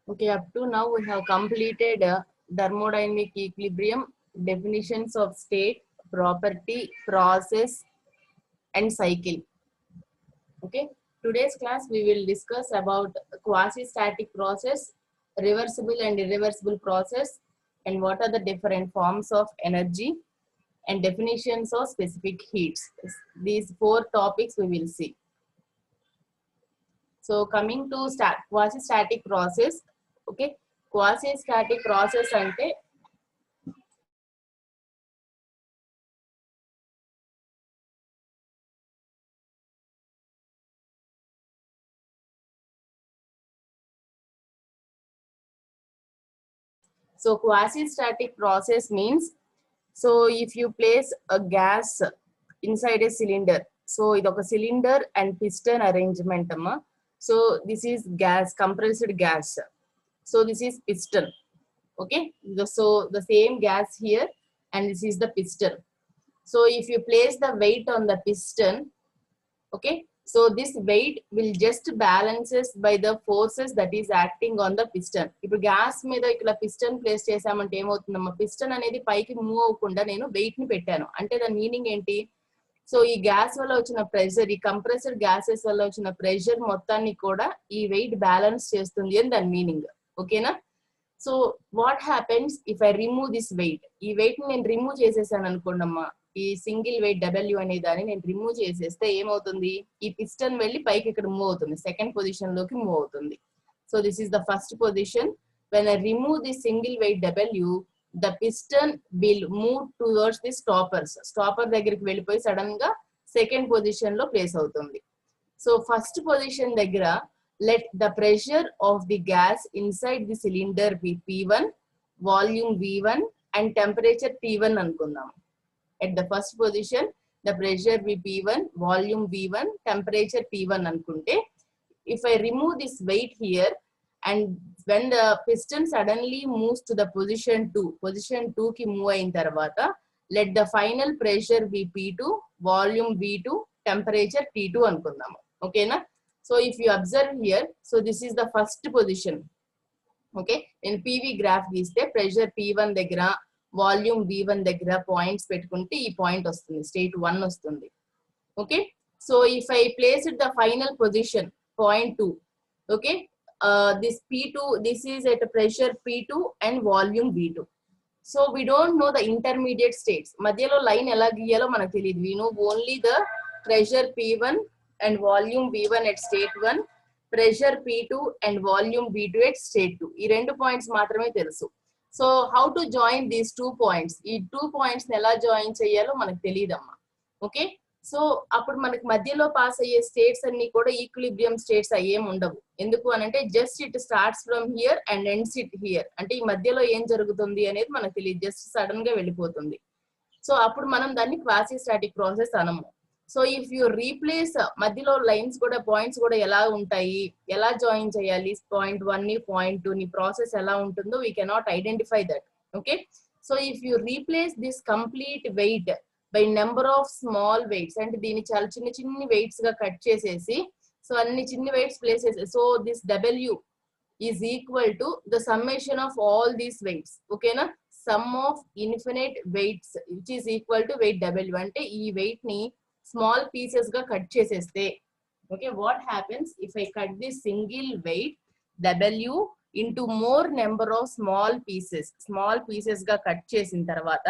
Okay, up to now we have completed thermodynamic equilibrium, definitions of state, property, process, and cycle. Okay, today's class we will discuss about quasi-static process, reversible and irreversible process, and what are the different forms of energy and definitions of specific heats. These four topics we will see. So coming to quasi-static process, okay, quasi-static process ante so quasi-static process means, so if you place a gas inside a cylinder, so it is a cylinder and piston arrangement amma. So this is gas, compressed gas. So this is piston. Okay, so the same gas here, and this is the piston. So if you place the weight on the piston, okay, so this weight will just balances by the forces that is acting on the piston. ఇప్పుడు gas మీద ఇక్కడ piston place చేసామంటే ఏమవుతుందమ్మా, piston అనేది పైకి move అవ్వకుండా నేను wait ని పెట్టాను అంటే దాని మీనింగ్ ఏంటి, సో ఈ గ్యాస్ వల్ల వచ్చిన ప్రెషర్, ఈ కంప్రెసర్ గ్యాసెస్ వల్ల వచ్చిన ప్రెషర్ మొత్తాన్ని కూడా ఈ వెయిట్ బ్యాలెన్స్ చేస్తుంది అని దాని మీనింగ్. ఓకేనా, so what happens if I remove this weight, ఈ వెయిట్ ని నేను రిమూవ్ చేసేసాను అనుకోండి అమ్మా, ఈ సింగిల్ వెయిట్ డబ్ల్యూ అనే దాన్ని నేను రిమూవ్ చేసేస్తే ఏమవుతుంది, ఈ పిస్టన్ వెళ్ళి పైకి ఇక్కడ మూవ్ అవుతుంది, సెకండ్ పొజిషన్ లోకి మూవ్ అవుతుంది. So this is the first position. When I remove the single weight W, the piston will move towards the stoppers, stopper దగ్గరికి వెళ్ళిపోయి సడన్ గా సెకండ్ పొజిషన్ లో ప్లేస్ అవుతుంది. సో ఫస్ట్ పొజిషన్ దగ్గర let the pressure of the gas inside the cylinder be P1, volume V1 and temperature T1 అనుకుందాం. At the first position the pressure be P1, volume V1, temperature T1 అనుకుంటే, if I remove this weight here and when the piston suddenly moves to the position 2 కి move అయిన తర్వాత let the final pressure be P2, volume V2, temperature T2 అనుకుందాము. ఓకేనా, so if you observe here, so this is the first position. Okay, in PV graph గీస్తే pressure P1 దగ్గర, volume V1 దగ్గర points పెట్టుకుంటే ఈ point వస్తుంది, state 1 వస్తుంది. Okay, so if I place it the final position point 2, okay, this P2, this is at pressure P2 and volume V2. So we don't know the intermediate states, మధ్యలో line ఎలా గీయాలో మనకు తెలియదు. we know only the pressure P1 and volume V1 at state 1, pressure P2 and volume V2 at state 2. ఈ రెండు points మాత్రమే తెలుసు. So how to join these 2 points, ఈ 2 points ఎలా జాయిన్ చేయాలో మనకు తెలియదమ్మా. ఓకే, సో అప్పుడు మనకి మధ్యలో పాస్ అయ్యే స్టేట్స్ అన్ని కూడా ఈక్విలిబ్రియం స్టేట్స్ అయ్యేం ఉండవు. ఎందుకు అనంటే just it starts from here and ends it here, అంటే ఈ మధ్యలో ఏం జరుగుతుంది అనేది మనకు తెలియదు, జస్ట్ సడన్ గా వెళ్ళిపోతుంది. సో అప్పుడు మనం దాన్ని క్వాసీ స్టాటిక్ ప్రాసెస్ అనము. సో ఇఫ్ యూ రీప్లేస్, మధ్యలో లైన్స్ కూడా పాయింట్స్ కూడా ఎలా ఉంటాయి, ఎలా జాయిన్ చేయాలి, పాయింట్ 1 ని పాయింట్ 2 ని ప్రాసెస్ ఎలా ఉంటుందో we cannot identify that. Okay, so if you replace this complete weight by number of small weights, అంటే దీన్ని చాలా చిన్న చిన్ని వెయిట్స్ గా కట్ చేసేసి, సో అన్ని చిన్ని వెయిట్స్ ప్లేస్ చేసేసి, so this W is equal to the summation of all these weights. ఓకేనా, sum of infinite weights which is equal to weight W, అంటే ఈ వెయిట్ ని స్మాల్ పీసెస్ గా కట్ చేసేస్తే, okay, what happens if I cut this single weight W into more number of small pieces గా cut చేసిన తర్వాత,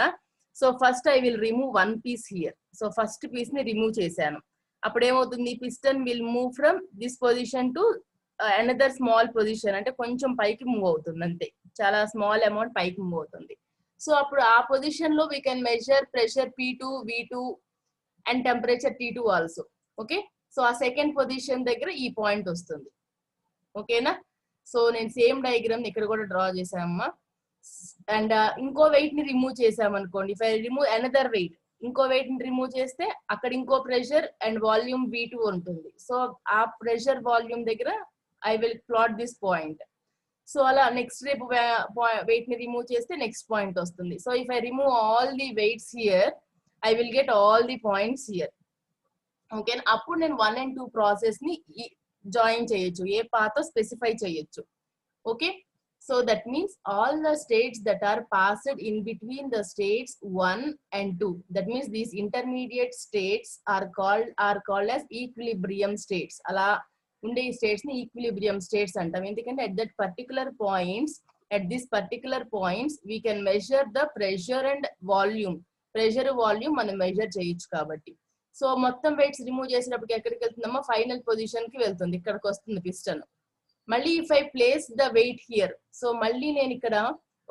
so first I will remove 1 piece here. So first piece ని remove చేశాను, అప్పుడు ఏమవుతుంది, piston will move from this position to another small position, అంటే కొంచెం పైకి మూవ్ అవుతుంది, అంతే, చాలా స్మాల్ అమౌంట్ పైకి మూవ్ అవుతుంది. సో అప్పుడు ఆ పొజిషన్ లో we can measure pressure P2, V2 and temperature T2 also. Okay, so ఆ సెకండ్ పొజిషన్ దగ్గర ఈ పాయింట్ వస్తుంది. ఓకేనా, సో నేను సేమ్ డయాగ్రామ్ ఇక్కడ కూడా డ్రా చేశామమ్మా. అండ్ ఇంకో వెయిట్ ని రిమూవ్ చేసామనుకోండి, if I remove another weight, ఇంకో వెయిట్ ని రిమూవ్ చేస్తే అక్కడ ఇంకో ప్రెషర్ అండ్ వాల్యూమ్ V2 ఉంటుంది. సో ఆ ప్రెషర్ వాల్యూమ్ దగ్గర I will plot this point. So అలా నెక్స్ట్ రేపు వెయిట్ ని రిమూవ్ చేస్తే నెక్స్ట్ పాయింట్ వస్తుంది. So if I remove all the weights here, I will get all the points here. Okay, అప్పుడు నేను 1 and 2 ప్రాసెస్ ని join చేయొచ్చు, ఏ పాత్ స్పెసిఫై చేయొచ్చు. Okay, So that means all the states that are passed in between the states 1 and 2, that means these intermediate states are called as equilibrium states. Ala unde ee states ni equilibrium states antam, endukante at that particular points, at this particular points we can measure the pressure and volume. Pressure volume మనం measure చేయొచ్చు కాబట్టి. So మొత్తం weights remove చేసినప్పుడు ఎక్కడికి వెళ్తుందమ్మా, final position కి వెళ్తుంది, ఇక్కడికి వస్తుంది పిస్టన్. మళ్ళీ if I place the weight here, so మళ్ళీ నేను ఇక్కడ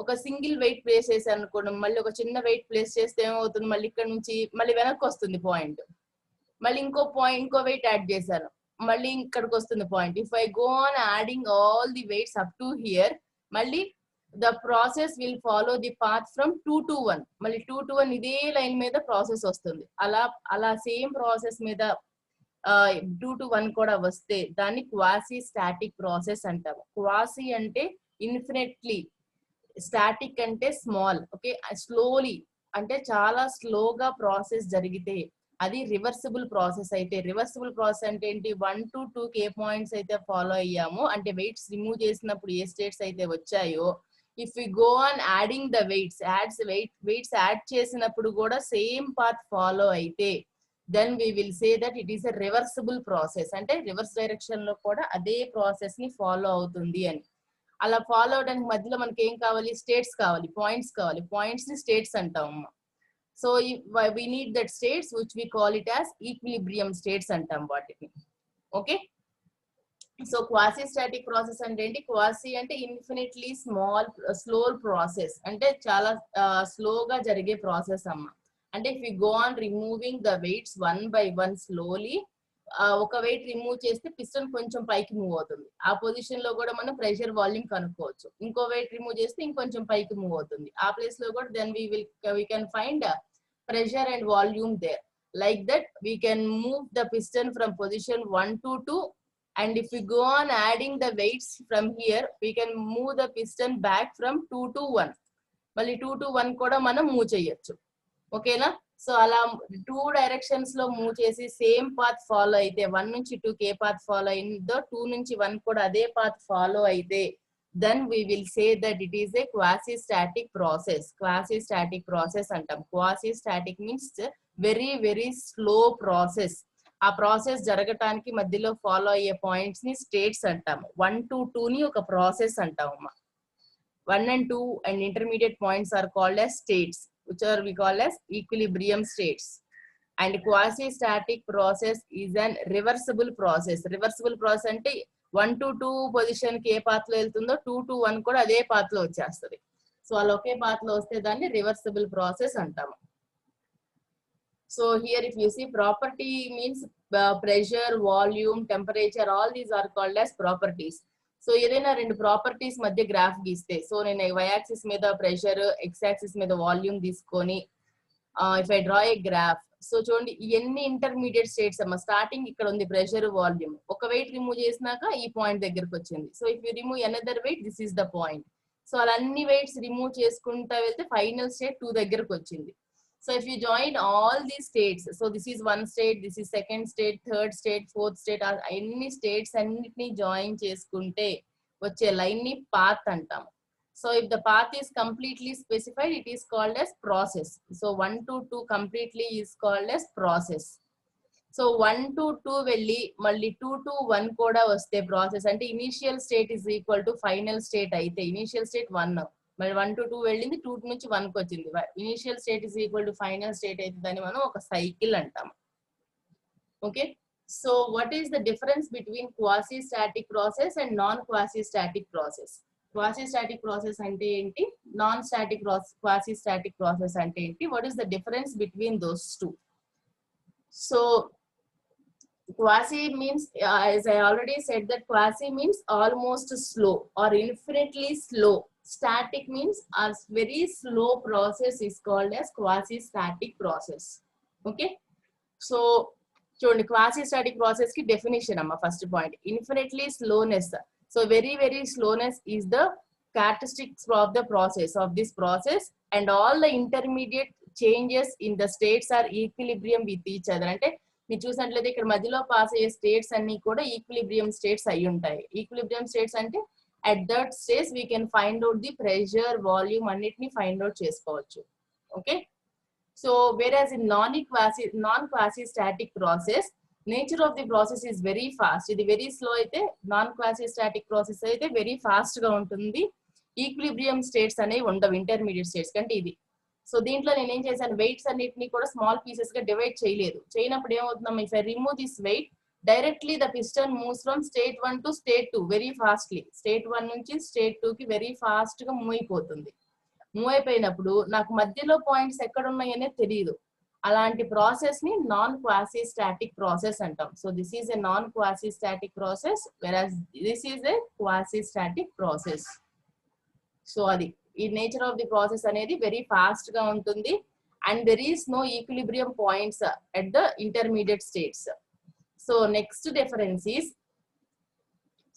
ఒక సింగిల్ వెయిట్ ప్లేస్ చేశాను అనుకోండి, మళ్ళీ ఒక చిన్న వెయిట్ ప్లేస్ చేస్తే ఏమవుతుంది, మళ్ళీ ఇక్కడ నుంచి మళ్ళీ వెనక్కి వస్తుంది పాయింట్. మళ్ళీ ఇంకో వెయిట్ యాడ్ చేశాను, మళ్ళీ ఇక్కడికి వస్తుంది point. If I go on adding all the weights up to hear, మళ్ళీ the process will follow the path from 2 to 1. మళ్ళీ 2 to 1 ఇదే లైన్ మీద ప్రాసెస్ వస్తుంది. అలా సేమ్ ప్రాసెస్ మీద 2 to 1 కూడా వస్తే దాన్ని క్వాసీ స్టాటిక్ ప్రాసెస్ అంటాము. క్వాసీ అంటే ఇన్ఫినిట్లీ, స్టాటిక్ అంటే స్మాల్, ఓకే, స్లోలీ అంటే చాలా స్లోగా ప్రాసెస్ జరిగితే అది రివర్సిబుల్ ప్రాసెస్. అయితే రివర్సిబుల్ ప్రాసెస్ అంటే ఏంటి, 1 to 2 కే పాయింట్స్ అయితే ఫాలో అయ్యాము అంటే వెయిట్స్ రిమూవ్ చేసినప్పుడు ఏ స్టేట్స్ అయితే వచ్చాయో, if we go on adding the weights add చేసినప్పుడు కూడా సేమ్ పాత్ ఫాలో అయితే then we will say that it is a reversible process. అంటే రివర్స్ డైరెక్షన్ లో కూడా అదే ప్రాసెస్ ని ఫాలో అవుతుంది అని. అలా ఫాలో అవడానికి మధ్యలో మనకి ఏం కావాలి, స్టేట్స్ కావాలి, పాయింట్స్ కావాలి. పాయింట్స్ ని స్టేట్స్ అంటాం. So we need that states which we call it as equilibrium states అంటాం వాటిని. Okay, so quasi static process అంటే ఏంటి, క్వాసీ అంటే ఇన్ఫినిట్లీ స్లో ప్రాసెస్, అంటే చాలా స్లోగా జరిగే ప్రాసెస్ అమ్మ. అంటే if you go on removing the weights 1 by 1 slowly, ఒక వెయిట్ రిమూవ్ చేస్తే పిస్టన్ కొంచెం పైకి మూవ్ అవుతుంది, ఆ పొజిషన్ లో కూడా మనం ప్రెషర్ వాల్యూమ్ కనుక్కోవచ్చు. ఇంకో వెయిట్ రిమూవ్ చేస్తే ఇంకొంచెం పైకి మూవ్ అవుతుంది, ఆ ప్లేస్ లో కూడా then we can find pressure and volume there. Like that we can move the piston from position 1 to 2. And if we go on adding the weights from here, we can move the piston back from 2 to 1. మళ్ళీ 2 to 1 కూడా మనం move చేయొచ్చు. ఓకేనా, so అలా 2 directions లో move చేసి same path follow అయితే, 1 నుంచి 2 కే పాత్ ఫాలో అయిందో 2 నుంచి 1 కూడా అదే పాత్ ఫాలో అయితే then we will say that it is a quasi static process. Quasi static process అంటాం. Quasi static means very very slow process. ఆ ప్రాసెస్ జరగటానికి మధ్యలో ఫాలో అయ్యే పాయింట్స్ ని స్టేట్స్ అంటాము. 1 to 2 ని ఒక ప్రాసెస్ అంటాము. 1 and 2 and intermediate points are called as states, which are we call as equilibrium states. And quasi static process is an reversible process. Reversible process అంటే 1 to 2 position కి ఏ path లో వెళ్తుందో 2 to 1 కూడా అదే path లో వచ్చేస్తుంది. So అలా ఒకే path లో వస్తే దాన్ని రివర్సిబుల్ ప్రాసెస్ అంటాము. So here if you see, property means pressure, volume, temperature, all these are called as properties. So ఏదైనా రెండు ప్రాపర్టీస్ మధ్య గ్రాఫ్ గీస్తే, సో నేను y యాక్సిస్ మీద ప్రెషర్, x యాక్సిస్ మీద వాల్యూమ్ తీసుకొని if I draw a graph, so చూడండి ఎన్ని ఇంటర్మీడియట్ స్టేట్స్ అమ్మా. స్టార్టింగ్ ఇక్కడ ఉంది ప్రెషర్, వాల్యూమ్, ఒక వెయిట్ రిమూవ్ చేసినాక ఈ పాయింట్ దగ్గరకు వచ్చింది. So if you remove another weight, this is the point. So అలా అన్ని వెయిట్స్ రిమూవ్ చేసుకుంటా వెళ్తే ఫైనల్ స్టేట్ 2 దగ్గరకు వచ్చింది. So if you join all these states, so this is one state, this is second state, third state, fourth state, any states అన్నిటిని join చేసుకుంటే వచ్చే line ని పాత్ అంటాం. So if the path is completely specified, it is called as process. So 1 to 2 completely is called as process. So 1 to 2 వెళ్ళి మళ్ళీ 2 to 1 కూడా వస్తే process. అంటే initial state is equal to final state అయితే, initial state 1, మరి 1 to 2 వెళ్ళింది, 2 నుంచి 1 కి వచ్చింది, initial state is equal to final state అయితే దాన్ని మనం ఒక సైకిల్ అంటాం. Okay, so what is the difference between quasi static process and non quasi static process? Quasi static process అంటే ఏంటి, non static quasi static process అంటే ఏంటి, what is the difference between those two? So quasi means, as I already said, that quasi means almost slow or infinitely slow. Static means a very slow process is called as quasi static process. Okay, so చూడండి quasi static process ki definition amma. First point, infinitely slowness. So very very slowness is the characteristics of the process of this process, and all the intermediate changes in the states are equilibrium with each other. అంటే మీరు చూసినట్లయితే ఇక్కడ మధ్యలో pass అయ్యే states అన్ని కూడా equilibrium states అయి ఉంటాయి. ఈక్విలిబ్రియం స్టేట్స్ అంటే at that stage we can find out the pressure, volume అన్నిటిని find out చేసుకోవచ్చు. Okay, so whereas in non-quasi static process, nature of the process is very fast. ఇది very slow అయితే, non-quasi static process అయితే very fast గా ఉంటుంది. Equilibrium states అనేవి ఉండవు intermediate states కంటే ఇది. సో దీంట్లో నేను ఏం చేశాను, వెయిట్స్ అన్నిటిని కూడా స్మాల్ పీసెస్ గా డివైడ్ చేయలేదు. చేయనప్పుడు ఏమవుతుందమ్మా, if I remove this weight, directly the piston moves from state 1 to state 2 very fastly. State 1 నుంచి స్టేట్ 2 కి వెరీ ఫాస్ట్ గా మూవ్ అయిపోతుంది. మూవ్ అయిపోయినప్పుడు నాకు మధ్యలో పాయింట్స్ ఎక్కడ ఉన్నాయనే తెలియదు. అలాంటి ప్రాసెస్ ని నాన్ క్వాసీ స్టాటిక్ ప్రాసెస్ అంటాం. So this is a non quasi static process, versus this is a quasi static process. So అది ఈ నేచర్ ఆఫ్ ది ప్రాసెస్ అనేది వెరీ ఫాస్ట్ గా ఉంటుంది, and there is no equilibrium points at the intermediate states. So next difference is,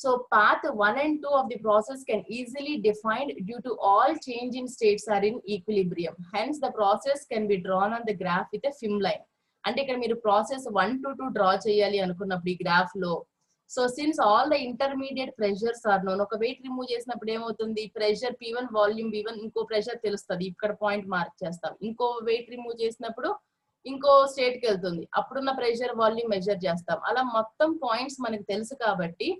so path 1 and 2 of the process can easily defined due to all change in states are in equilibrium. Hence the process can be drawn on the graph with a film line. అంటే ఇక్కడ మీరు process 1 to 2 draw చేయాలి అనుకున్నప్పుడు ఈ graph లో, so since all the intermediate pressures are known, ఒక weight remove చేసినప్పుడు ఏమవుతుంది, ప్రెషర్ P1 వాల్యూమ్ V1, ఇంకో ప్రెషర్ తెలుస్తుంది, ఇక్కడ పాయింట్ మార్క్ చేస్తాం. ఇంకో వెయిట్ రిమూవ్ చేసినప్పుడు ఇంకో స్టేట్ కి వెళ్తుంది, అప్పుడున్న ప్రెషర్ వాల్యూమ్ మెజర్ చేస్తాం. అలా మొత్తం పాయింట్స్ మనకి తెలుసు కాబట్టి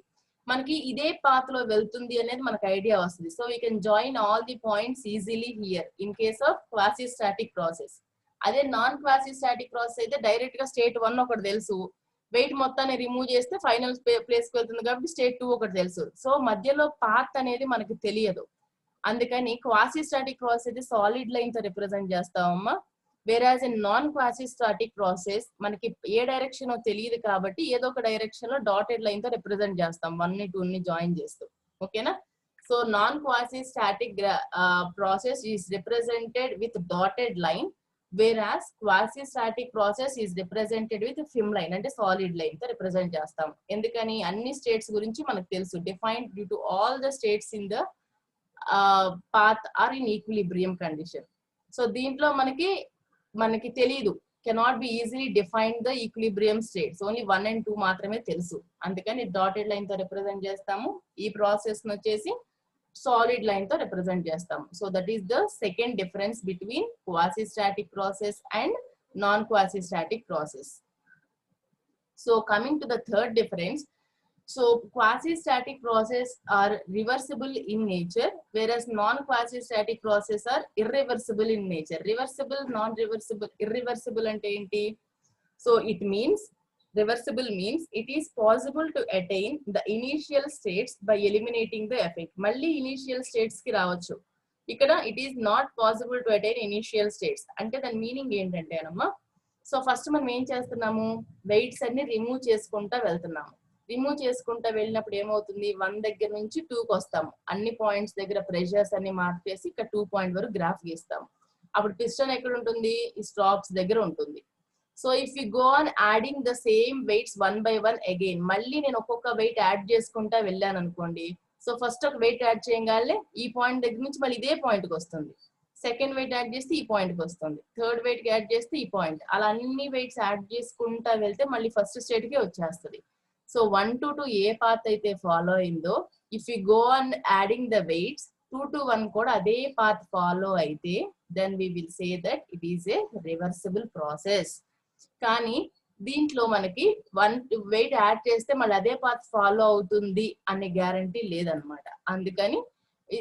మనకి ఇదే పాత్ లో వెళ్తుంది అనేది మనకు ఐడియా వస్తుంది. So we can join all the points easily here in case of quasi static process. అదే నాన్ క్వాసీ స్టాటిక్ ప్రాసెస్ అయితే డైరెక్ట్ గా స్టేట్ 1 ఒకటి తెలుసు, వెయిట్ మొత్తాన్ని రిమూవ్ చేస్తే ఫైనల్ ప్లేస్ కి వెళ్తుంది కాబట్టి స్టేట్ 2 ఒకటి తెలుసు. సో మధ్యలో పాత్ అనేది మనకి తెలియదు. అందుకని క్వాసీ స్టాటిక్ ప్రాసెస్ అయితే సాలిడ్ లైన్ తో రిప్రజెంట్ చేస్తామమ్మా. Whereas in non quasi static process మనకి ఏ డైరెక్షన్ తెలియదు కాబట్టి ఏదో ఒక డైరెక్షన్ లో డాటెడ్ లైన్ తో రిప్రజెంట్ చేస్తాం, 1 ని 2 ని జాయిన్ చేస్తూ. ఓకేనా, so non quasi static process is represented with dotted line, whereas quasi static process is represented with film line అంటే సాలిడ్ లైన్ తో రిప్రజెంట్ చేస్తాం. ఎందుకని, అన్ని స్టేట్స్ గురించి మనకు తెలుసు, defined due to all the states in the path are in equilibrium condition. So దీంట్లో మనకి తెలియదు, cannot be easily defined the equilibrium states, only 1 and 2 మాత్రమే తెలుసు. అందుకని డాటెడ్ లైన్ తో రిప్రజెంట్ చేస్తాము. ఈ ప్రాసెస్ వచ్చేసి సాలిడ్ లైన్ తో రిప్రజెంట్ చేస్తాం. So that is the second difference between quasi static process and non quasi static process. So coming to the third difference, so quasi static process are reversible in nature, whereas non quasi static process are irreversible in nature. Reversible, non reversible, irreversible ante enti, so it means reversible means it is possible to attain the initial states by eliminating the effect. Malli initial states ki ravachu, ikkada it is not possible to attain initial states ante dan meaning entante anamma. So first మనం ఏం చేస్తున్నాము, weights అన్ని remove చేసుకుంటా వెళ్తున్నాము. Remove చేసుకుంటా వెళ్ళినప్పుడు ఏమవుతుంది, 1 దగ్గర నుంచి 2కి వస్తాము. అన్ని పాయింట్స్ దగ్గర ప్రెషర్స్ అన్ని మార్చేసి ఇక్కడ 2 పాయింట్ వరకు గ్రాఫ్ గీస్తాము. అప్పుడు పిస్టన్ ఎక్కడ ఉంటుంది, ఈ స్టాప్స్ దగ్గర ఉంటుంది. So if you go on adding the same weights 1 by 1 again, మళ్ళీ నేను ఒక్కొక్క వెయిట్ యాడ్ చేసుకుంటా వెళ్ళాను అనుకోండి. సో ఫస్ట్ ఒక వెయిట్ యాడ్ చేయగానే ఈ పాయింట్ దగ్గర నుంచి మళ్ళీ ఇదే పాయింట్కి వస్తుంది, సెకండ్ వెయిట్ యాడ్ చేస్తే ఈ పాయింట్కి వస్తుంది, థర్డ్ వెయిట్ యాడ్ చేస్తే ఈ పాయింట్, అలా అన్ని వెయిట్స్ యాడ్ చేసుకుంటా వెళ్తే మళ్ళీ ఫస్ట్ స్టేట్కి వచ్చేస్తుంది. సో 1 to 2 ఏ పాత్ అయితే ఫాలో అయిందో, if you go on adding the weights 2 to 1 కూడా అదే పాత్ ఫాలో అయితే then we will say that it is a reversible process. కానీ దీంట్లో మనకి 1 వెయిట్ యాడ్ చేస్తే మళ్ళీ అదే పాత్ ఫాలో అవుతుంది అనే గ్యారంటీ లేదనమాట. అందుకని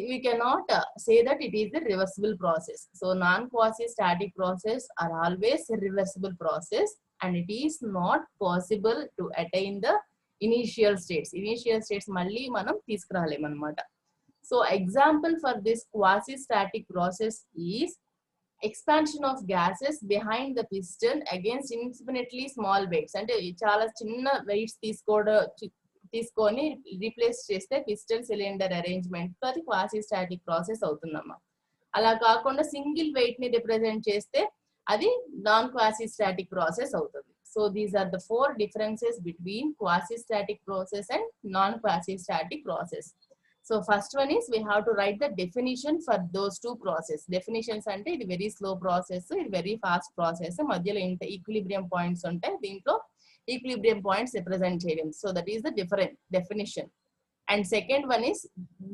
we cannot say that it is a reversible process. So non-quasi static process are always a reversible process, and it is not possible to attain the initial states. Initial states malli manam తీసుకురాలేం అన్నమాట. So example for this quasi static process is expansion of gases behind the piston against infinitely small weights. అంటే చాలా చిన్న weights తీసుకొని replace చేస్తే piston cylinder arrangement తో అది quasi static process అవుతుందమ్మా. అలా కాకుండా సింగిల్ వెయిట్ ని రిప్రజెంట్ చేస్తే అది నాన్ క్వాసీ స్టాటిక్ ప్రాసెస్ అవుతుంది. So these are the 4 differences between quasi static process and non quasi static process. So first one is we have to write the definition for those 2 process. Definitions ante ఇది very slow process, ఇది very fast process, మధ్యలో equilibrium points ఉంటాయి, దీంట్లో equilibrium points represent చేయలేం. So that is the different definition. And second one is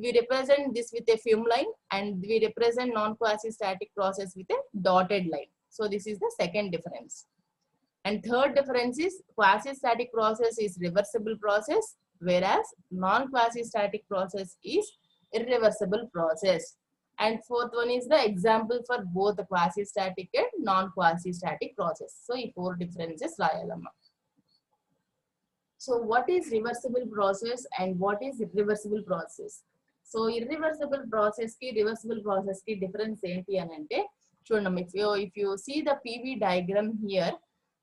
we represent this with a film line, and we represent non-quasi-static process with a dotted line. So this is the second difference. And third difference is quasi-static process is reversible process, whereas non-quasi-static process is irreversible process. And fourth one is the example for both the quasi-static and non-quasi-static process. So ఈ 4 differences రాయాలమ్మ. So what is reversible process and what is irreversible process? So irreversible process ki reversible process ki difference enti anante chudam, if you see the PV diagram here,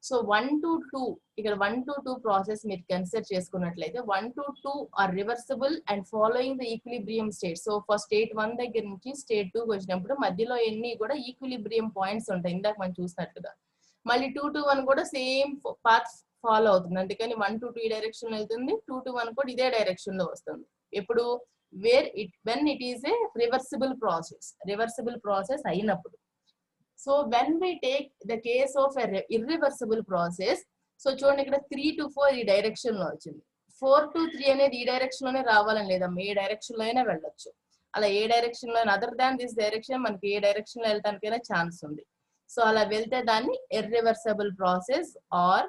so 1 to 2 ikkada 1 to 2 process meer consider chesukunnatlaithe 1 to 2 are reversible and following the equilibrium state. So for state 1 దగ్గర నుంచి state 2 కి వచ్చినప్పుడు మధ్యలో ఎన్ని కూడా equilibrium points ఉంటాయి ఇందాక మనం చూసినట్టుగా. మళ్ళీ 2 to 1 కూడా సేమ్ పాత్ ఫాలో అవుతుంది, అందుకని 1 to 2 ఈ డైరెక్షన్ లో వెళ్తుంది, 2 to 1 కూడా ఇదే డైరెక్షన్ లో వస్తుంది. ఎప్పుడు when it is a reversible process అయినప్పుడు. So when we take the case of a irreversible process, so చూడండి ఇక్కడ 3 to 4 ఈ డైరెక్షన్ లో వచ్చింది, 4 to 3 అనేది ఈ డైరెక్షన్ లోనే రావాలని లేదా ఏ డైరెక్షన్ లో అయినా వెళ్ళొచ్చు. అలా ఏ డైరెక్షన్ లో అదర్ దాన్ దిస్ డైరెక్షన్ మనకి ఏ డైరెక్షన్ లో వెళ్ళటానికైనా ఛాన్స్ ఉంది. సో అలా వెళ్తే దాన్ని irreversible process or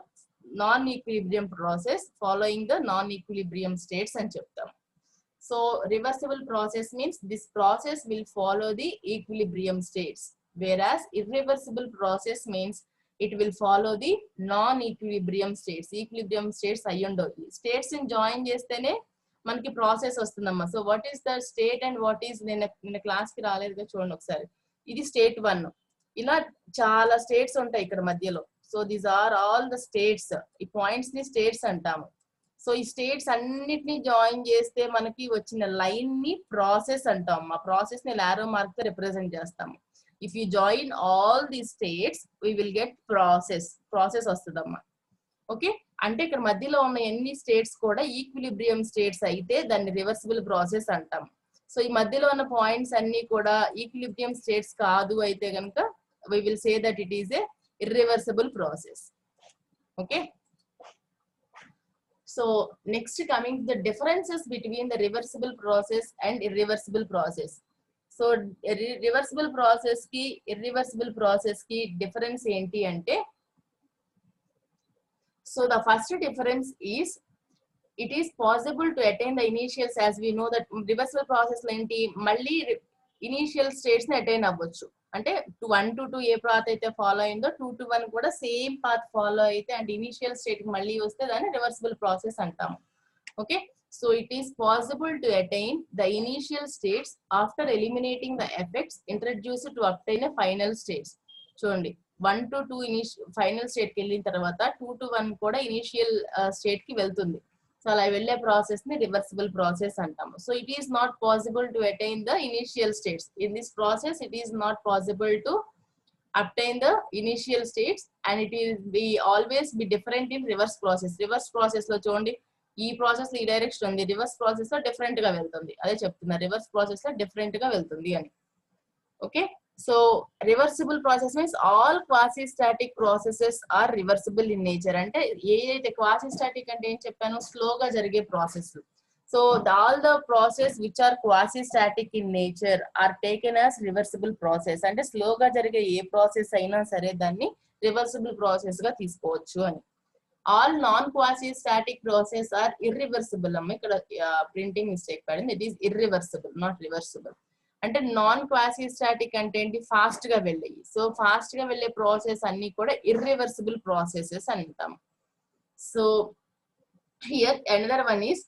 non-equilibrium process following the non-equilibrium states అని చెప్తాం. So reversible process means this process will follow the equilibrium states, whereas irreversible process means it will follow the non-equilibrium states. Equilibrium states అయ్యుండవు, states ని join చేస్తేనే మనకి process వస్తుందమ్మా. So what is the state and what is నిన్న class కి రాలేదుగా చూడండి ఒకసారి. ఇది state 1, ఇలా చాలా స్టేట్స్ ఉంటాయి ఇక్కడ మధ్యలో. So these are all the states, ఈ పాయింట్స్ ని స్టేట్స్ అంటాము. సో ఈ స్టేట్స్ అన్నిటిని జాయిన్ చేస్తే మనకి వచ్చిన లైన్ ని ప్రాసెస్ అంటాం. ఆ ప్రాసెస్ ని లారో మార్క్ తో రిప్రజెంట్ చేస్తాము. If you join all the states we will get process వస్తుందమ్మా. ఓకే, అంటే ఇక్కడ మధ్యలో ఉన్న ఎన్ని స్టేట్స్ కూడా ఈక్విలిబ్రియం స్టేట్స్ అయితే దాన్ని రివర్సిబుల్ ప్రాసెస్ అంటాం. సో ఈ మధ్యలో ఉన్న పాయింట్స్ అన్ని కూడా ఈక్విలిబ్రియం స్టేట్స్ కాదు అయితే కనుక we will say that it is a irreversible process. Okay, so next coming to the differences between the reversible process and irreversible process. So reversible process ki irreversible process ki difference enti ante, so the first difference is it is possible to attain the initials. As we know that reversible process lo enti malli initial states ni attain avvochu, అంటే 1 to 2 ఏ path అయితే follow అయిందో 2 to 1 కూడా same path follow అయితే and initial state కి మళ్ళీ వస్తే దాన్ని రివర్సిబుల్ ప్రాసెస్ అంటాము. Okay, so it is possible to attain the initial states after eliminating the effects introduced to obtain a final states. చూడండి 1 to 2 ఫైనల్ స్టేట్ కి వెళ్ళిన తర్వాత 2 to 1 కూడా ఇనిషియల్ స్టేట్ కి వెళ్తుంది. సో అలా వెళ్ళే ప్రాసెస్ ని రివర్సిబుల్ ప్రాసెస్ అంటాము. So it is not possible to attain the initial states in this process. It is not possible to obtain the initial states and it is be always be different in reverse process. Reverse process లో చూడండి ఈ process లో ఈ direction ఉంది, reverse process లో different గా వెళ్తుంది. అదే చెప్తున్నా, రివర్స్ ప్రాసెస్ లో డిఫరెంట్ గా వెళ్తుంది అని. Okay, so reversible process means all quasi-static processes are reversible in nature. అంటే ఏదైతే quasi-static అంటే ఏం చెప్పాను, స్లోగా జరిగే process. So all the process which are quasi-static in nature are taken as reversible process. అంటే స్లోగా జరిగే ఏ ప్రాసెస్ అయినా సరే దాన్ని రివర్సిబుల్ ప్రాసెస్ గా తీసుకోవచ్చు అని. all non-quasi-static process are irreversible. అమ్మ ఇక్కడ ప్రింటింగ్ మిస్టేక్ పడింది, it is irreversible not reversible. అంటే నాన్ క్వాసీ స్టాటిక్ అంటే ఏంటి, ఫాస్ట్ గా వెళ్ళేవి. సో ఫాస్ట్ గా వెళ్ళే ప్రాసెస్ అన్ని కూడా ఇర్రివర్సిబుల్ ప్రాసెసెస్ అంటాం. So here another one is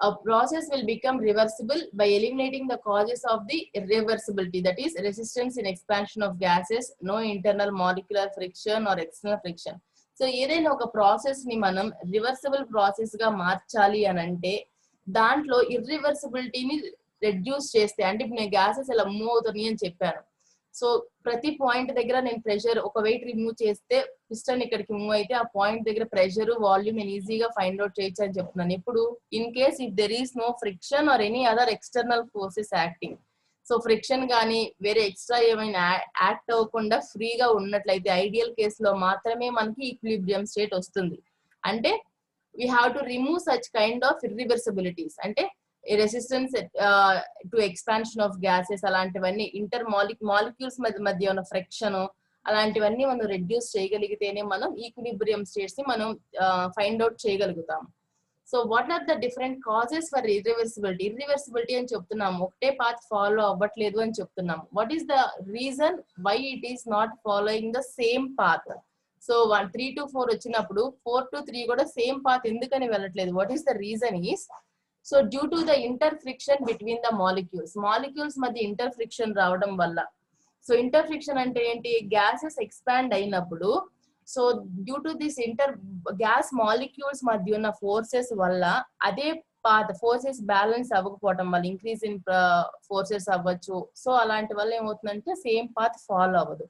a process will become reversible by eliminating the causes of the irreversibility, that is resistance in expansion of gases, no internal molecular friction or external friction. So ఏదైనా ఒక process ని మనం reversible process గా మార్చాలి అని అంటే దాంట్లో ఇర్రివర్సిబిలిటీని reduce చేస్తే, అంటే ఇప్పుడు నేను గ్యాసెస్ ఇలా మూవ్ అవుతుంది అని చెప్పాను. సో ప్రతి పాయింట్ దగ్గర నేను ప్రెషర్ ఒక వెయిట్ రిమూవ్ చేస్తే పిస్టన్ ఇక్కడికి మూవ్ అయితే ఆ పాయింట్ దగ్గర ప్రెషర్ వాల్యూమ్ నేను ఈజీగా ఫైండ్ అవుట్ చేయొచ్చు అని చెప్తున్నాను. ఇప్పుడు in case if there is no friction or any other external forces acting, so friction కానీ వేరే ఎక్స్ట్రా ఏమైనా యాక్ట్ అవ్వకుండా ఫ్రీగా ఉన్నట్లయితే ఐడియల్ కేసులో మాత్రమే మనకి ఈక్విలిబ్రియం స్టేట్ వస్తుంది. అంటే we have to remove such kind of irreversibilities. అంటే resistance to expansion of gases అలాంటివన్నీ ఇంటర్ మాలిక్యూల్స్ మధ్య ఉన్న ఫ్రిక్షన్ అలాంటివన్నీ మనం రెడ్యూస్ చేయగలిగితేనే మనం ఈక్విలిబ్రియం స్టేట్స్ ని మనం ఫైండ్ అవుట్ చేయగలుగుతాం. So what are the different causes for irreversibility అని చెప్తున్నాము, ఒకటే పాత్ ఫాలో అవ్వట్లేదు అని చెప్తున్నాము. What is the reason why it is not following the same path? So 3 to 4 వచ్చినప్పుడు 4 to 3 కూడా సేమ్ పాత్ ఎందుకని వెళ్ళట్లేదు? What is the reason is, so due to the inter friction between the molecules మధ్య inter friction రావడం వల్ల. So inter friction అంటే ఏంటి? Gases expand అయినప్పుడు, so due to this gas molecules మధ్య ఉన్న ఫోర్సెస్ వల్ల అదే పాత్ ఫోర్సెస్ బ్యాలెన్స్ అవ్వకపోవడం వల్ల ఇంక్రీజ్ ఇన్ ఫోర్సెస్ అవ్వచ్చు. సో అలాంటి వల్ల ఏమవుతుందంటే సేమ్ పాత్ ఫాలో అవ్వదు.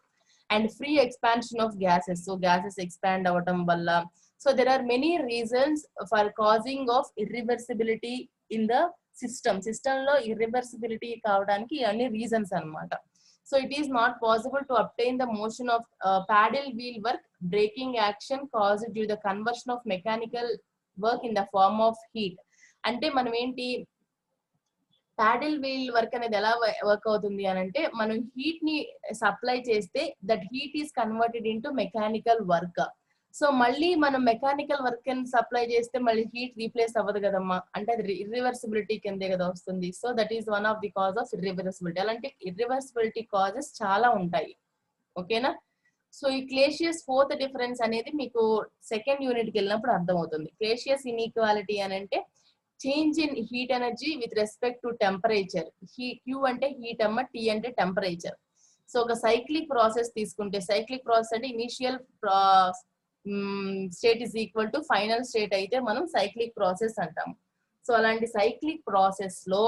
And free expansion of gases, so gases expand అవ్వటం వల్ల. So there are many reasons for causing of irreversibility in the system లో ఇర్రివర్సిబిలిటీ కావడానికి అన్ని రీజన్స్ అన్నమాట. So it is not possible to obtain the motion of paddle wheel work. Braking action caused due to the conversion of mechanical work in the form of heat. అంటే మనం ఏంటి, paddle wheel work అనేది ఎలా work అవుతుంది అని అంటే, మనం heat ని సప్లై చేస్తే that heat is converted into mechanical work. So మళ్ళీ మనం మెకానికల్ వర్క్ సప్లై చేస్తే మళ్ళీ హీట్ రీప్లేస్ అవ్వదు కదమ్మా, అంటే అది ఇర్రివర్సిబిలిటీ కిందే కదా వస్తుంది. So that is one of the cause of irreversibility. అలాంటి ఇర్రివర్సిబిలిటీ కాజెస్ చాలా ఉంటాయి, ఓకేనా. సో ఈ క్లేషియస్ ఫోర్త్ డిఫరెన్స్ అనేది మీకు సెకండ్ యూనిట్ కి వెళ్ళినప్పుడు అర్థమవుతుంది. క్లేషియస్ ఇన్ఈక్వాలిటీ అని అంటే change in heat energy with respect to temperature. Q అంటే హీట్ అమ్మ, టీ అంటే టెంపరేచర్. సో ఒక సైక్లిక్ ప్రాసెస్ తీసుకుంటే, సైక్లిక్ ప్రాసెస్ అంటే initial state is equal to final state అయితే మనం సైక్లిక్ ప్రాసెస్ అంటాం. సో అలాంటి సైక్లిక్ ప్రాసెస్ లో